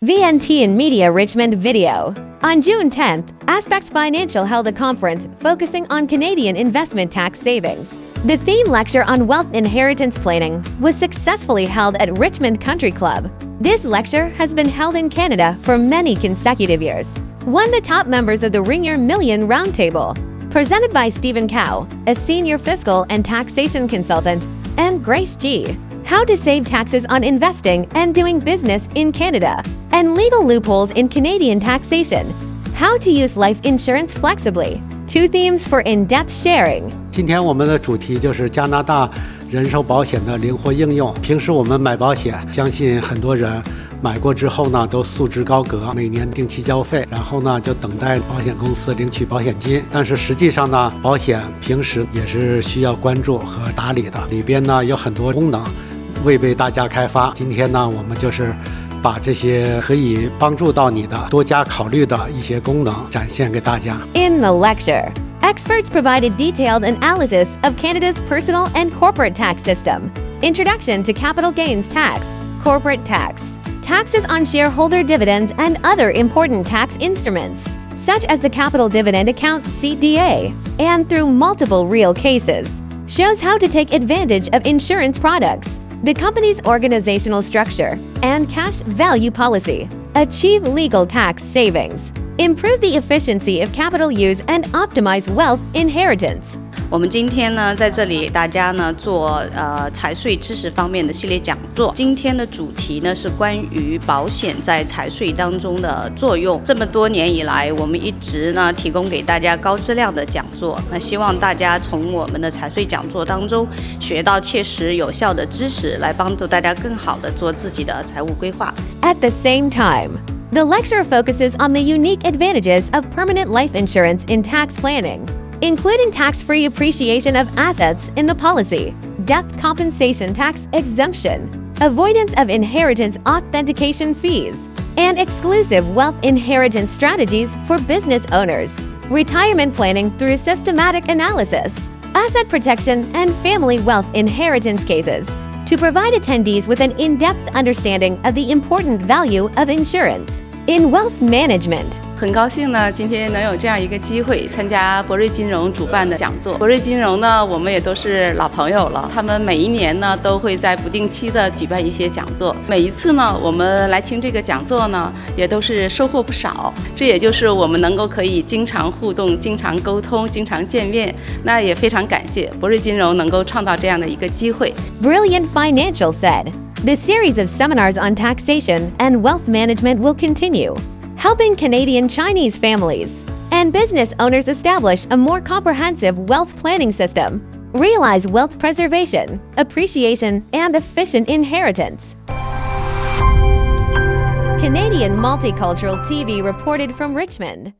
VNT and Media Richmond Video. On June 10th, Aspects Financial held a conference focusing on Canadian investment tax savings. The theme lecture on wealth inheritance planning was successfully held at Richmond Country Club. This lecture has been held in Canada for many consecutive years. Won the top members of the Ring Your Million Roundtable. Presented by Stephen Cow, a senior fiscal and taxation consultant, and Grace G. How to save taxes on investing and doing business in Canada, and legal loopholes in Canadian taxation. How to use life insurance flexibly. Two themes for in-depth sharing. 今天我们的主题就是加拿大人寿保险的灵活应用。平时我们买保险，相信很多人买过之后呢，都束之高阁，每年定期交费，然后呢就等待保险公司领取保险金。但是实际上呢，保险平时也是需要关注和打理的，里边呢有很多功能未被大家开发。今天呢，我们就是把这些可以帮助到你的、多加考虑的一些功能展现给大家。In the lecture, experts provided detailed analysis of Canada's personal and corporate tax system, introduction to capital gains tax, corporate tax, taxes on shareholder dividends and other important tax instruments, such as the capital dividend account CDA, and through multiple real cases, shows how to take advantage of insurance products, the company's organizational structure, and cash value policy, achieve legal tax savings, improve the efficiency of capital use and optimize wealth inheritance. 我们今天呢，在这里给大家呢做财税知识方面的系列讲座。今天的主题呢是关于保险在财税当中的作用。这么多年以来，我们一直呢提供给大家高质量的讲座。那希望大家从我们的财税讲座当中学到切实有效的知识，来帮助大家更好的做自己的财务规划。At the same time, the lecture focuses on the unique advantages of permanent life insurance in tax planning, including tax-free appreciation of assets in the policy, death compensation tax exemption, avoidance of inheritance authentication fees, and exclusive wealth inheritance strategies for business owners, retirement planning through systematic analysis, asset protection, and family wealth inheritance cases, to provide attendees with an in-depth understanding of the important value of insurance in wealth management. 很高兴呢，今天能有这样一个机会参加博瑞金融主办的讲座。博瑞金融呢，我们也都是老朋友了。他们每一年呢，都会在不定期的举办一些讲座。每一次呢，我们来听这个讲座呢，也都是收获不少。这也就是我们能够可以经常互动、经常沟通、经常见面。那也非常感谢博瑞金融能够创造这样的一个机会。Brilliant Financial said, "The series of seminars on taxation and wealth management will continue, helping Canadian Chinese families and business owners establish a more comprehensive wealth planning system, realize wealth preservation, appreciation, and efficient inheritance." Canadian Multicultural TV reported from Richmond.